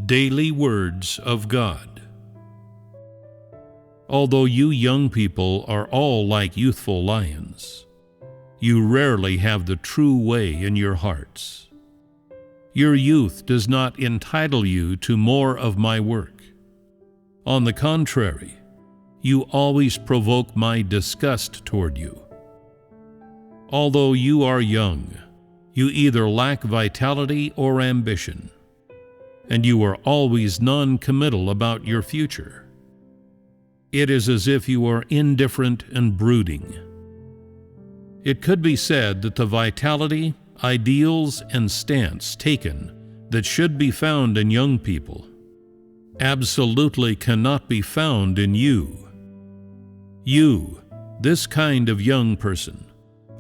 Daily Words of God. Although you young people are all like youthful lions, you rarely have the true way in your hearts. Your youth does not entitle you to more of my work. On the contrary, you always provoke my disgust toward you. Although you are young, you either lack vitality or ambition, and you are always non-committal about your future. It is as if you are indifferent and brooding. It could be said that the vitality, ideals, and stance taken that should be found in young people absolutely cannot be found in you. You, this kind of young person,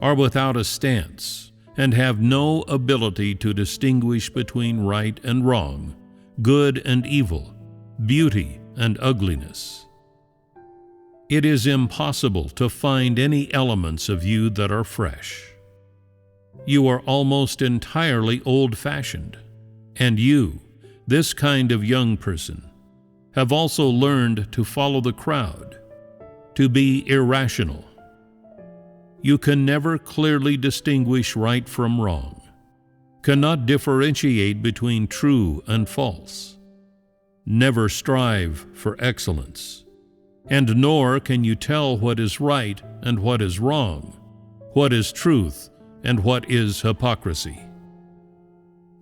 are without a stance and have no ability to distinguish between right and wrong, good and evil, beauty and ugliness. It is impossible to find any elements of you that are fresh. You are almost entirely old-fashioned, and you, this kind of young person, have also learned to follow the crowd, to be irrational. You can never clearly distinguish right from wrong, cannot differentiate between true and false, never strive for excellence, and nor can you tell what is right and what is wrong, what is truth and what is hypocrisy.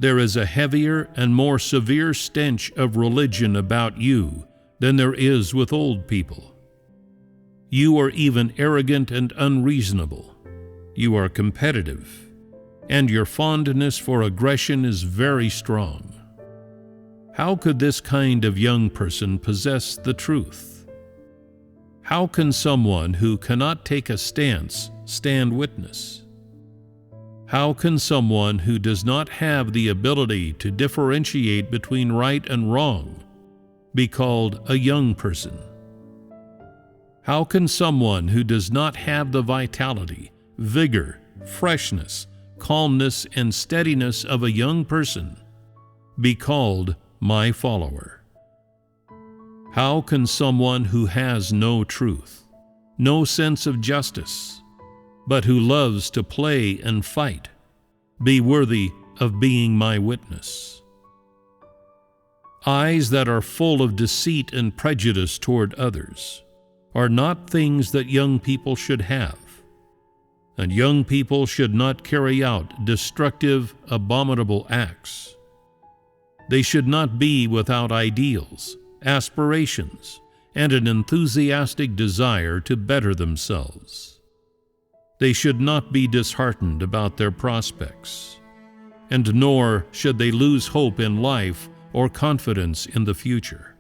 There is a heavier and more severe stench of religion about you than there is with old people. You are even arrogant and unreasonable. You are competitive, and your fondness for aggression is very strong. How could this kind of young person possess the truth? How can someone who cannot take a stance stand witness? How can someone who does not have the ability to differentiate between right and wrong be called a young person? How can someone who does not have the vitality, vigor, freshness, calmness, and steadiness of a young person be called my follower? How can someone who has no truth, no sense of justice, but who loves to play and fight, be worthy of being my witness? Eyes that are full of deceit and prejudice toward others are not things that young people should have, and young people should not carry out destructive, abominable acts. They should not be without ideals, aspirations, and an enthusiastic desire to better themselves. They should not be disheartened about their prospects, and nor should they lose hope in life or confidence in the future.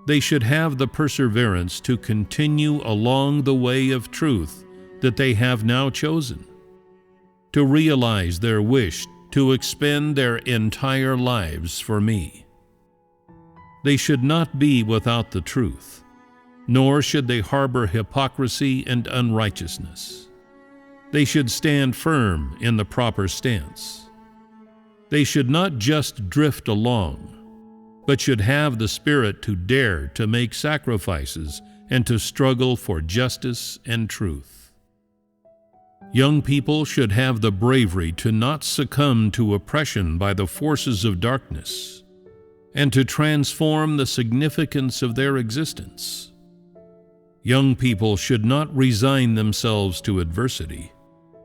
They should have the perseverance to continue along the way of truth that they have now chosen, to realize their wish to expend their entire lives for me. They should not be without the truth, nor should they harbor hypocrisy and unrighteousness. They should stand firm in the proper stance. They should not just drift along, but should have the spirit to dare to make sacrifices and to struggle for justice and truth. Young people should have the bravery to not succumb to oppression by the forces of darkness, and to transform the significance of their existence. Young people should not resign themselves to adversity,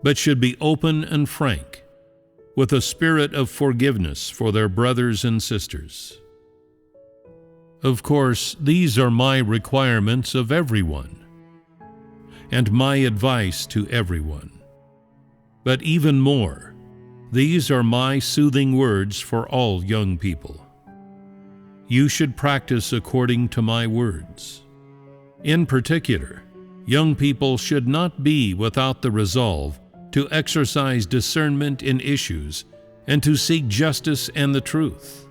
but should be open and frank, with a spirit of forgiveness for their brothers and sisters. Of course, these are my requirements of everyone, and my advice to everyone. But even more, these are my soothing words for all young people. You should practice according to my words. In particular, young people should not be without the resolve to exercise discernment in issues and to seek justice and the truth.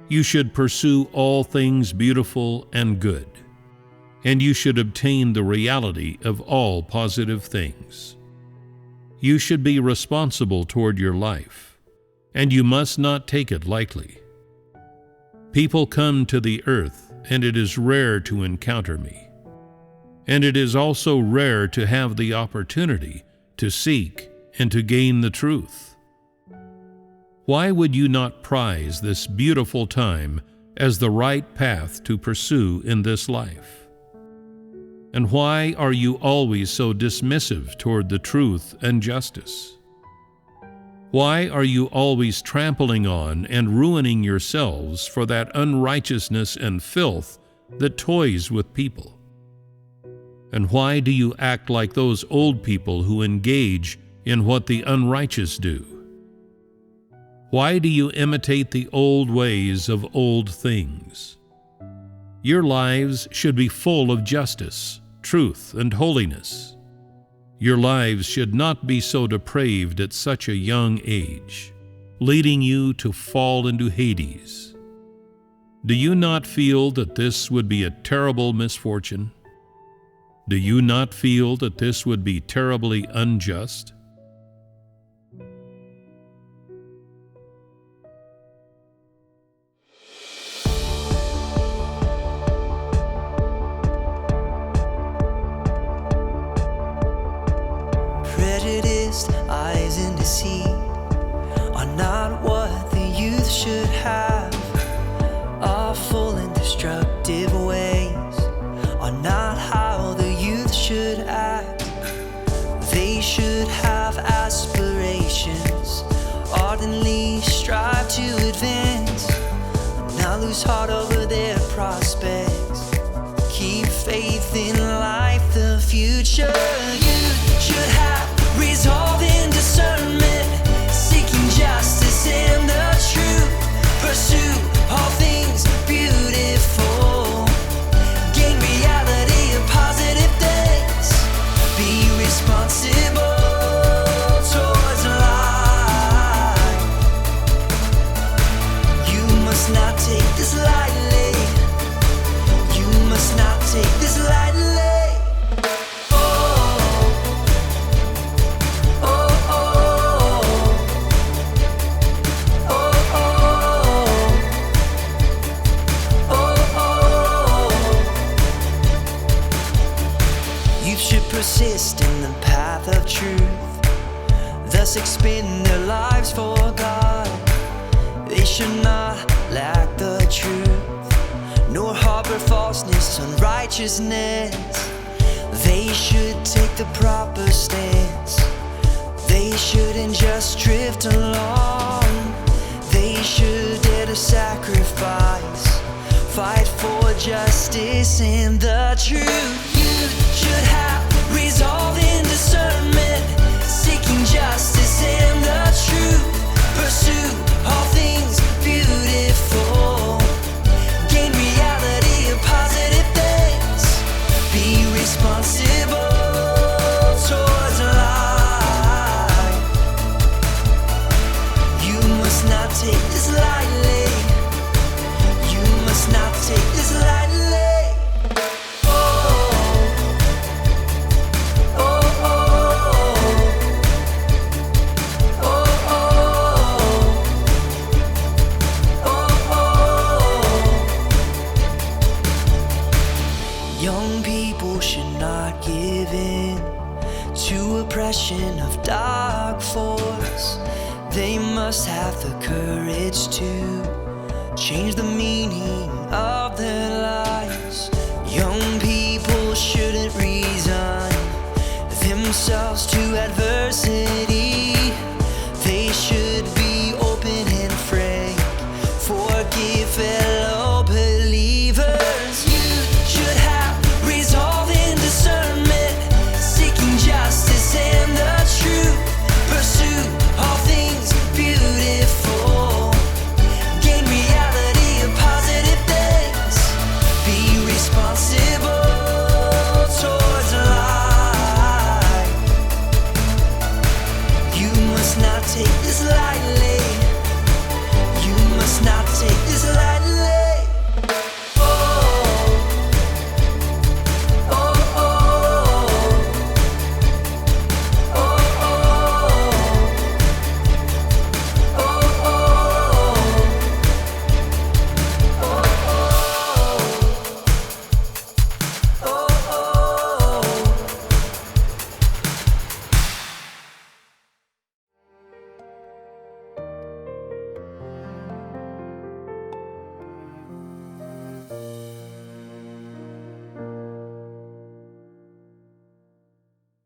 You should pursue all things beautiful and good, and you should obtain the reality of all positive things. You should be responsible toward your life, and you must not take it lightly. People come to the earth, and it is rare to encounter me. And it is also rare to have the opportunity to seek and to gain the truth. Why would you not prize this beautiful time as the right path to pursue in this life? And why are you always so dismissive toward the truth and justice? Why are you always trampling on and ruining yourselves for that unrighteousness and filth that toys with people? And why do you act like those old people who engage in what the unrighteous do? Why do you imitate the old ways of old things? Your lives should be full of justice, truth, and holiness. Your lives should not be so depraved at such a young age, leading you to fall into Hades. Do you not feel that this would be a terrible misfortune? Do you not feel that this would be terribly unjust? Prejudiced eyes and deceit are not what the youth should have. Awful and destructive ways are not how the youth should act. They should have aspirations, ardently strive to advance, not lose heart over their prospects. Keep faith in life, the future. You should have resolve and discernment, seeking justice and the truth. Pursue all things beautiful, gain reality of positive things. Be responsible towards life. You must not take this lightly. You must not take this lightly. Persist in the path of truth, thus expend their lives for God. They should not lack the truth, nor harbor falseness, unrighteousness. They should take the proper stance. They shouldn't just drift along. They should dare to sacrifice, fight for justice and the truth. You should have resolve and discernment, seeking justice and the truth. Pursue all things beautiful, gain reality of positive things. Be responsible towards life. You must not take this lightly. You must not take this lightly. Young people should not give in to oppression of dark force. They must have the courage to change the meaning of their lives. Young people shouldn't resign themselves to adversity.